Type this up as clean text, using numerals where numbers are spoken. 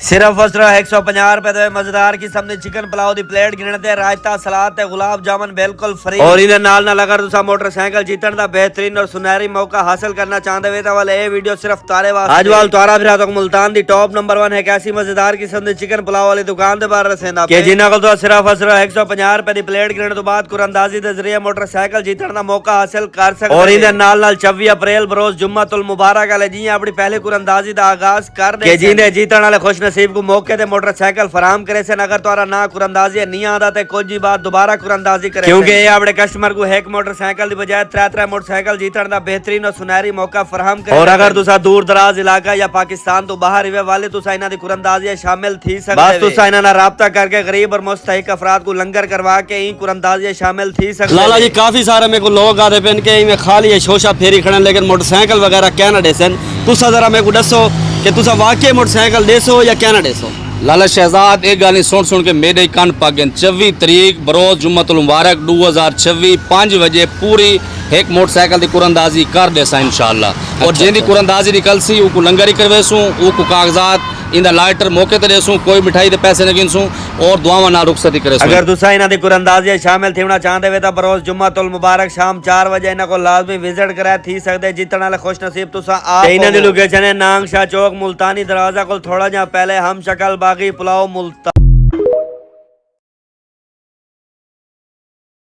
सिर्फ और सिर्फ 150 रुपए ਦੇ ਮਜ਼ੇਦਾਰ ਕਿਸਮ ਦੇ ਚਿਕਨ ਪਲਾਓ ਦੀ ਪਲੇਟ ਗਿਣਨ ਤੇ ਰਾਇਤਾ ਸਲਾਦ ਤੇ ਗੁਲਾਬ ਜਾਮਨ ਬਿਲਕੁਲ ਫ੍ਰੀ ਔਰ ਇਹਦੇ ਨਾਲ ਅਗਰ ਤੁਸੀਂ ਮੋਟਰਸਾਈਕਲ ਜਿੱਤਣ ਦਾ ਬਿਹਤਰੀਨ ਔਰ ਸੁਨਹਿਰੀ ਮੌਕਾ ਹਾਸਲ ਕਰਨਾ ਚਾਹੁੰਦੇ ਹੋ ਤਾਂ ਵਾਲੇ ਇਹ ਵੀਡੀਓ ਸਿਰਫ ਤਾਰੇ ਵਾਸਤੇ ਅੱਜ ਵਾਲ ਤਾਰਾ ਫਿਰਾ ਤੱਕ ਮੁਲਤਾਨ ਦੀ ਟੌਪ ਨੰਬਰ 1 ਹੈ ਐਸੀ ਮਜ਼ੇਦਾਰ ਕਿਸਮ ਦੇ ਚਿਕਨ ਪਲਾਓ ਵਾਲੀ ਦੁਕਾਨ ਦੇ ਬਾਰੇ ਦੱਸਣਾ ਕਿ ਜਿਨ੍ਹਾਂ ਕੋਲ ਸਿਰਫ ਔਰ ਸਿਰਫ 150 ਰੁਪਏ ਦੀ ਪਲੇਟ ਗਿਣਨ ਤੋਂ ਬਾਅਦ ਕੁਰਅੰਦਾਜ਼ੀ ਦੇ ਜ਼ਰੀਏ ਮੋਟਰਸਾਈਕਲ ਜਿੱਤਣ ਦਾ ਮੌਕਾ ਹਾਸਲ ਕਰ ਸਕਦੇ ਔਰ ਇਹਦੇ ਨਾਲ 24 ਅਪ੍ਰੈਲ ਬਰੋਜ਼ ਜੁਮਅਤੁਲ ਮੁਬਾਰਕ ਵਾਲੇ ਜੀ ਆਪਣੀ ਪਹਿਲੇ ਕੁਰਅੰਦਾਜ਼ੀ ਦਾ ਆਗਾਜ਼ ਕਰ ਰਹੇ ਕਿ ਜਿੰਦੇ ਜਿੱਤਣ ਵਾਲੇ ਖੁਸ਼ ਨਸੀਬ को मौके ते मोटरसाइकिल फराम करे से अगर तोरा ना कुरंदाजी नहीं आता ते कुछ ही बात दोबारा कुरंदाजी करे क्योंकि ये अपने कस्टमर को एक मोटरसाइकिल की बजाय त्रै मोटरसाइकिल जीतने का बेहतरीन और सुनहरी मौका फराम करे और अगर तुसा दूर दराज इलाका या पाकिस्तान तो बाहर रहे वाले तुसा इना दी कुरंदाजी शामिल थी सकते बस तुसा इना ना राब्ता करके गरीब और मुस्तहिक अफराद को लंगर करवा के ही कुरंदाजी शामिल थी सकते लाला जी काफी सारे मेरे को लोग आते पेन के में खाली शोशा फेरी खड़े लेकिन मोटरसाइकिल वगैरह क्या ना देसन तुसा जरा मेरे को दसो कि तुसा वाकई मोटरसाइकिल देसो या क्या ना देसो लाला शहजाद एक गाली सुन के मेरे कान पागन 24 तरीक बरोज जुम्मतुल मुबारक 2026 5 बजे पूरी एक मोटरसाइकिल की कुरंदाजी कर देसा इंशाअल्लाह और जिंदी कुरंदाजी निकल सी उको लंगर ही करवेसू उको कागजात इंदा लाइटर मौके ते देसू कोई मिठाई दे पैसे न गिनसू और दुआवां ना रुखसत करेसू अगर तुसा इना दी कुरंदाजी शामिल थीना चाहते वे ता बरोज जुम्मतुल मुबारक शाम 4 बजे इना को लाजमी विजिट करे थी सकदे जितने वाले खुश नसीब तुसा आ इना दी लोकेशन है नांग शाह चौक मुल्तानी दरवाजा को थोड़ा जा पहले हम शक्ल बागी पुलाव मुल्तान।